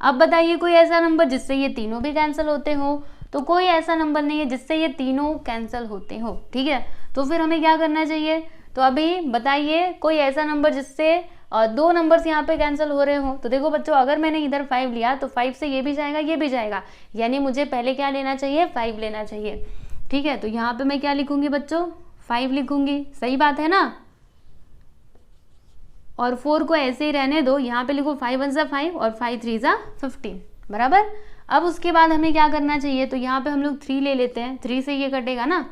अब बताइए कोई ऐसा नंबर जिससे ये तीनों भी कैंसिल होते हो। तो कोई ऐसा नंबर नहीं है जिससे ये तीनों कैंसिल होते हो, ठीक है। तो फिर हमें क्या करना चाहिए? तो अभी बताइए कोई ऐसा नंबर जिससे 2 नंबर्स यहाँ पे कैंसिल हो रहे हो। तो देखो बच्चों, अगर मैंने इधर 5 लिया तो 5 से ये भी जाएगा, ये भी जाएगा, यानी मुझे पहले क्या लेना चाहिए? 5 लेना चाहिए, ठीक है। तो यहाँ पे मैं क्या लिखूंगी बच्चों? 5 लिखूंगी, सही बात है ना। और 4 को ऐसे ही रहने दो, यहाँ पे लिखो 5 1 5 और 5 3 15, बराबर। अब उसके बाद हमें क्या करना चाहिए? तो यहाँ पे हम लोग 3 ले लेते हैं, 3 से ये कटेगा ना,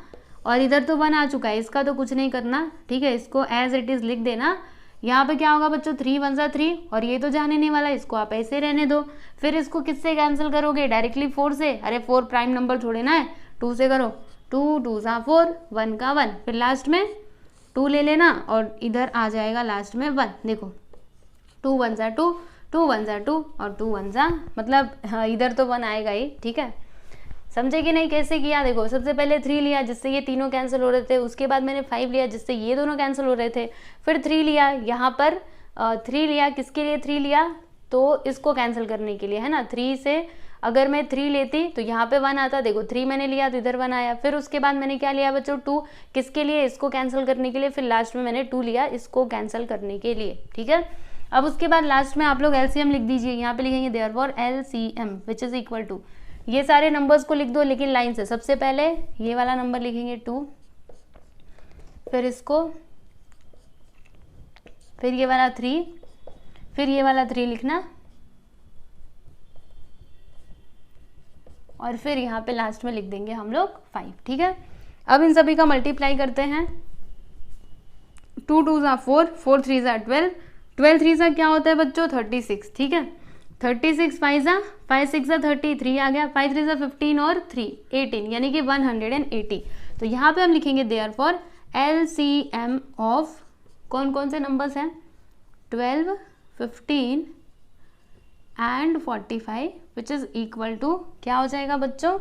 और इधर तो 1 आ चुका है, इसका तो कुछ नहीं करना, ठीक है, इसको एज इट इज लिख देना। यहाँ पे क्या होगा बच्चों? 3 1 3, और ये तो जाने नहीं वाला, इसको आप ऐसे रहने दो। फिर इसको किससे कैंसिल करोगे? डायरेक्टली 4 से। अरे 4 प्राइम नंबर थोड़े ना है, 2 से करो, 2 2 4, 1 का 1, फिर लास्ट में 2 ले लेना, और इधर आ जाएगा लास्ट में 1। देखो 2 1 2, 2 1 2 और 2 1 मतलब हाँ, इधर तो 1 आएगा ही, ठीक है। समझे कि नहीं कैसे किया? देखो सबसे पहले 3 लिया जिससे ये तीनों कैंसिल हो रहे थे, उसके बाद मैंने 5 लिया जिससे ये दोनों कैंसिल हो रहे थे, फिर 3 लिया, यहाँ पर 3 लिया, किसके लिए 3 लिया? तो इसको कैंसिल करने के लिए, है ना। 3 से अगर मैं 3 लेती तो यहाँ पे 1 आता, देखो 3 मैंने लिया तो इधर 1 आया। फिर उसके बाद मैंने क्या लिया बच्चों? 2, किसके लिए? इसको कैंसिल करने के लिए। फिर लास्ट में मैंने 2 लिया इसको कैंसिल करने के लिए, ठीक है। अब उसके बाद लास्ट में आप लोग एलसीएम लिख दीजिए। यहाँ पे लिखेंगे therefore LCM which is equal to, ये सारे नंबर्स को लिख दो लेकिन लाइन से। सबसे पहले ये वाला नंबर लिखेंगे 2, फिर इसको फिर ये वाला 3, फिर ये वाला 3 लिखना, और फिर यहाँ पे लास्ट में लिख देंगे हम लोग 5। ठीक है, अब इन सभी का मल्टीप्लाई करते हैं। 2 2 ज़ा 4, 4 3 ज़ा 12, 12 3 ज़ा क्या होता है बच्चों 36। ठीक है, 36 5 ज़ा 5 6 ज़ा 33 आ गया, 5 3 ज़ा 15 और 3 18, यानी कि 180। तो यहाँ पे हम लिखेंगे देयरफॉर LCM ऑफ कौन कौन से नंबर्स हैं 12, 15 and 45 which is equal to क्या हो जाएगा बच्चों,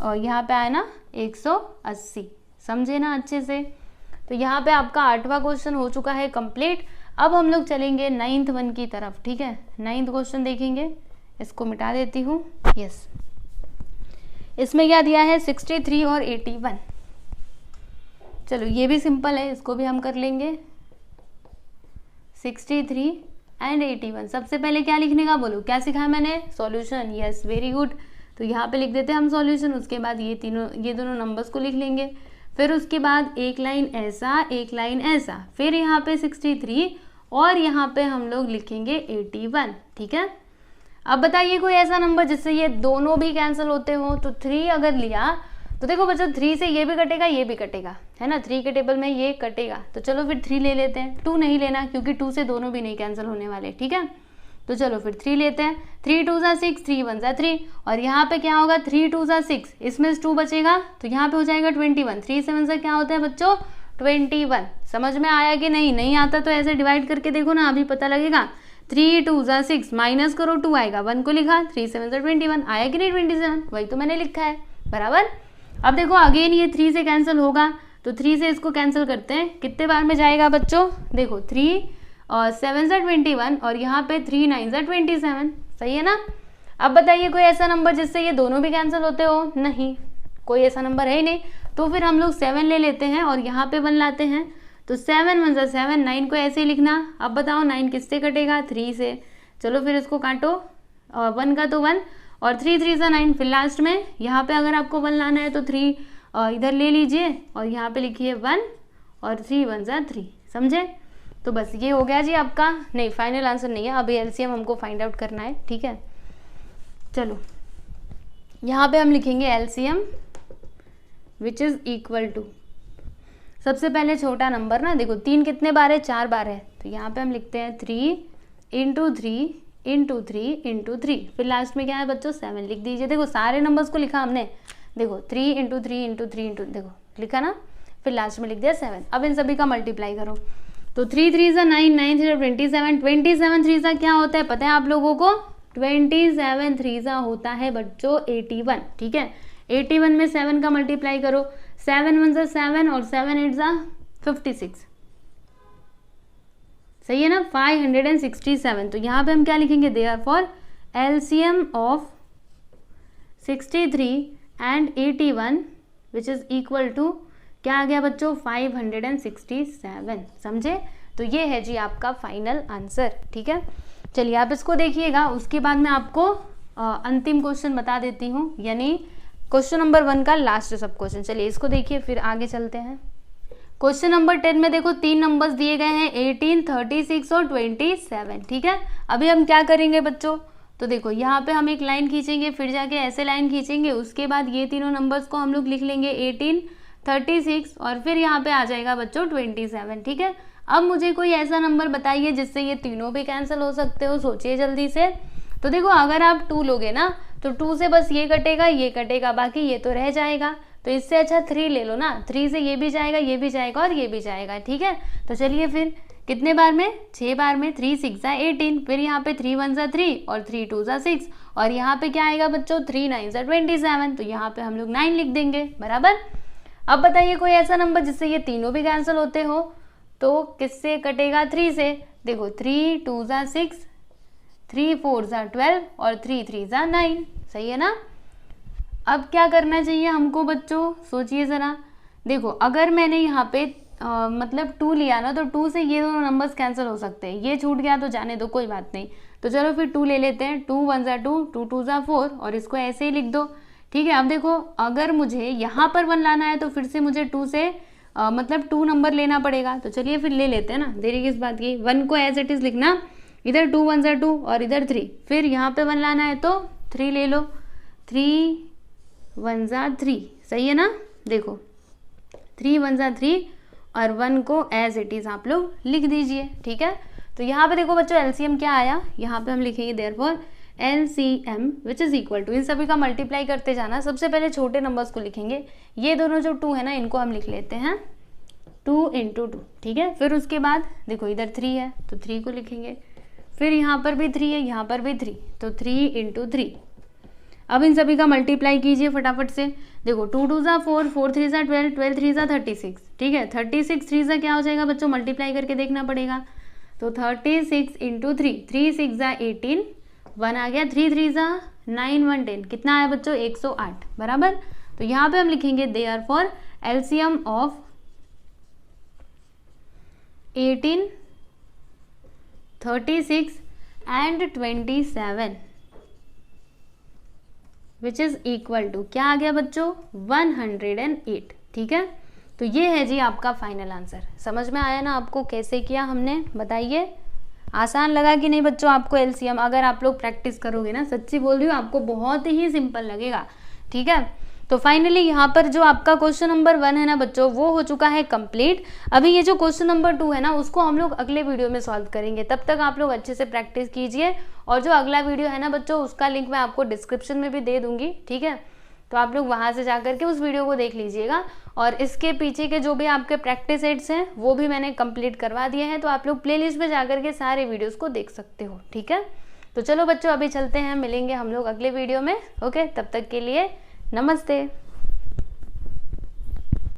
और यहाँ पे आया ना 180। समझे ना अच्छे से। तो यहाँ पे आपका 8वां क्वेश्चन हो चुका है कंप्लीट। अब हम लोग चलेंगे 9th वन की तरफ। ठीक है, 9th क्वेश्चन देखेंगे, इसको मिटा देती हूँ। यस, इसमें क्या दिया है 63 और 81। चलो ये भी सिंपल है, इसको भी हम कर लेंगे। 63 एंड 81, सबसे पहले क्या लिखने का बोलो, क्या सिखाया मैंने, सॉल्यूशन। Yes, very good. तो यहाँ पे लिख देते हैं हम सॉल्यूशन, उसके बाद ये दोनों नंबर्स को लिख लेंगे, फिर उसके बाद एक लाइन ऐसा, एक लाइन ऐसा, फिर यहाँ पे 63 और यहाँ पे हम लोग लिखेंगे 81। ठीक है, अब बताइए कोई ऐसा नंबर जिससे ये दोनों भी कैंसिल होते हो। तो 3 अगर लिया तो देखो बच्चों 3 से ये भी कटेगा, ये भी कटेगा, है ना, 3 के टेबल में ये कटेगा, तो चलो फिर 3 ले लेते हैं। 2 नहीं लेना क्योंकि 2 से दोनों भी नहीं कैंसिल होने वाले। ठीक है, तो चलो फिर 3 लेते हैं। 3 2 ज़ा 6, 3 1 ज़ा 3, और यहाँ पे क्या होगा 3 2 ज़ा 6, इसमें 2 बचेगा तो यहाँ पे हो जाएगा 21। 3 7 ज़ा क्या होता है बच्चों 21। समझ में आया कि नहीं, नहीं आता तो ऐसे डिवाइड करके देखो ना, अभी पता लगेगा। 3 2 ज़ा 6 माइनस करो 2 आएगा, 1 को लिखा, 3 7 ज़ा 21 आया कि नहीं 27, वही तो मैंने लिखा है बराबर। अब देखो अगेन ये 3 से कैंसिल होगा, तो 3 से इसको कैंसिल करते हैं, कितने बार में जाएगा बच्चों, देखो 3 और 7 ज़ा 21 और यहाँ पे 3 9 ज़ा 27। सही है ना। अब बताइए कोई ऐसा नंबर जिससे ये दोनों भी कैंसिल होते हो, नहीं, कोई ऐसा नंबर है ही नहीं। तो फिर हम लोग 7 ले लेते हैं और यहाँ पे 1 लाते हैं, तो 7 1 ज़ा 7, 9 को ऐसे ही लिखना। अब बताओ 9 किससे कटेगा 3 से, चलो फिर इसको काटो, और 1 का तो 1 और 3 3 ज़ा 9, फिर लास्ट में यहाँ पे अगर आपको 1 लाना है तो 3 इधर ले लीजिए और यहाँ पे लिखिए 1 और 3 1 ज़ा 3। समझे। तो बस ये हो गया जी आपका, नहीं फाइनल आंसर नहीं है, अभी एलसीएम हमको फाइंड आउट करना है। ठीक है, चलो यहाँ पे हम लिखेंगे LCM which is equal to, सबसे पहले छोटा नंबर ना, देखो 3 कितने बार है 4 बार है, तो यहाँ पे हम लिखते हैं 3 इंटू 3 इंटू 3 इंटू 3, फिर लास्ट में क्या है बच्चों 7 लिख दीजिए। देखो सारे नंबर्स को लिखा हमने, देखो 3 इंटू 3 इंटू 3 इंटू, देखो लिखा ना, फिर लास्ट में लिख दिया 7। अब इन सभी का मल्टीप्लाई करो, तो 3 3 ज़ा 9, 9 3 ज़ा 27, 27 3 ज़ा क्या होता है पता है आप लोगों को, 27 3 ज़ा होता है बच्चों 81। ठीक है, 81 में 7 का मल्टीप्लाई करो, 7 1 ज़ा 7 और 7 8 ज़ा 56। सही है ना, 567। तो यहाँ पे हम क्या लिखेंगे, therefore LCM of 63 and 81 which is equal to क्या आ गया बच्चों 567। समझे। तो ये है जी आपका फाइनल आंसर। ठीक है, चलिए आप इसको देखिएगा, उसके बाद मैं आपको अंतिम क्वेश्चन बता देती हूँ, यानी क्वेश्चन नंबर 1 का लास्ट सब क्वेश्चन। चलिए इसको देखिए फिर आगे चलते हैं। क्वेश्चन नंबर 10 में देखो 3 नंबर्स दिए गए हैं 18, 36 और 27। ठीक है, अभी हम क्या करेंगे बच्चों, तो देखो यहाँ पे हम एक लाइन खींचेंगे, फिर जाके ऐसे लाइन खींचेंगे, उसके बाद ये तीनों नंबर्स को हम लोग लिख लेंगे 18, 36 और फिर यहाँ पे आ जाएगा बच्चों 27। ठीक है, अब मुझे कोई ऐसा नंबर बताइए जिससे ये तीनों भी कैंसिल हो सकते हो, सोचिए जल्दी से। तो देखो अगर आप 2 लोगे ना तो 2 से बस ये कटेगा, बाकी ये तो रह जाएगा, तो इससे अच्छा 3 ले लो ना, 3 से ये भी जाएगा, ये भी जाएगा और ये भी जाएगा। ठीक है, तो चलिए फिर कितने बार में, 6 बार में, 3 6 ज़ा 18, फिर यहाँ पे 3 1 ज़ा 3 और 3 2 ज़ा 6 और यहाँ पे क्या आएगा बच्चों 3 9 ज़ा 27, तो यहाँ पे हम लोग 9 लिख देंगे बराबर। अब बताइए कोई ऐसा नंबर जिससे ये तीनों भी कैंसिल होते हो, तो किससे कटेगा 3 से, देखो 3 2 ज़ा 6, 3 4 ज़ा 12 और 3 3 ज़ा 9। सही है ना। अब क्या करना चाहिए हमको बच्चों, सोचिए ज़रा। देखो अगर मैंने यहाँ पे मतलब 2 लिया ना, तो 2 से ये दोनों नंबर्स कैंसिल हो सकते हैं, ये छूट गया तो जाने दो, कोई बात नहीं। तो चलो फिर 2 ले लेते हैं, 2 1 ज़ा 2, 2 2 ज़ा 4 और इसको ऐसे ही लिख दो। ठीक है, अब देखो अगर मुझे यहाँ पर 1 लाना है तो फिर से मुझे 2 से मतलब 2 नंबर लेना पड़ेगा। तो चलिए फिर ले लेते हैं ना, देरी किस बात की। 1 को एज इट इज़ लिखना, इधर 2 1 2 और इधर 3, फिर यहाँ पे 1 लाना है तो 3 ले लो, 3 1 3, सही है ना। देखो 3 1 3 और 1 को एज इट इज़ आप लोग लिख दीजिए, ठीक है। तो यहाँ पे देखो बच्चों एलसीएम क्या आया, यहाँ पे हम लिखेंगे therefore LCM which is equal to, इन सभी का मल्टीप्लाई करते जाना। सबसे पहले छोटे नंबर्स को लिखेंगे, ये दोनों जो 2 है ना इनको हम लिख लेते हैं 2 × 2, ठीक है। फिर उसके बाद देखो इधर 3 है तो 3 को लिखेंगे, फिर यहाँ पर भी 3 है, यहाँ पर भी 3, तो 3 × 3। अब इन सभी का मल्टीप्लाई कीजिए फटाफट से। देखो 2 2 4, 4 3 12, 12 3 36, ठीक है। 36 3 क्या हो जाएगा बच्चों, मल्टीप्लाई करके देखना पड़ेगा। तो 36 × 3, 3 6 18, 1 आ गया, 3 3 9 1 10, कितना आया बच्चों 108, बराबर। तो यहाँ पे हम लिखेंगे therefore LCM of 18, 36 and 27 which is equal to, क्या आ गया बच्चों 108, ठीक है। तो ये है जी आपका फाइनल आंसर। समझ में आया ना आपको कैसे किया हमने, बताइए आसान लगा कि नहीं बच्चों आपको एलसीएम। अगर आप लोग प्रैक्टिस करोगे ना, सच्ची बोल रही हूँ, आपको बहुत ही सिंपल लगेगा, ठीक है। तो फाइनली यहाँ पर जो आपका क्वेश्चन नंबर 1 है ना बच्चों वो हो चुका है कंप्लीट। अभी ये जो क्वेश्चन नंबर 2 है ना उसको हम लोग अगले वीडियो में सॉल्व करेंगे, तब तक आप लोग अच्छे से प्रैक्टिस कीजिए। और जो अगला वीडियो है ना बच्चों उसका लिंक मैं आपको डिस्क्रिप्शन में भी दे दूंगी, ठीक है। तो आप लोग वहाँ से जा करके उस वीडियो को देख लीजिएगा। और इसके पीछे के जो भी आपके प्रैक्टिस एड्स हैं वो भी मैंने कंप्लीट करवा दिए हैं, तो आप लोग प्लेलिस्ट में जा करके सारे वीडियोस को देख सकते हो, ठीक है। तो चलो बच्चों अभी चलते हैं, मिलेंगे हम लोग अगले वीडियो में, ओके। तब तक के लिए नमस्ते।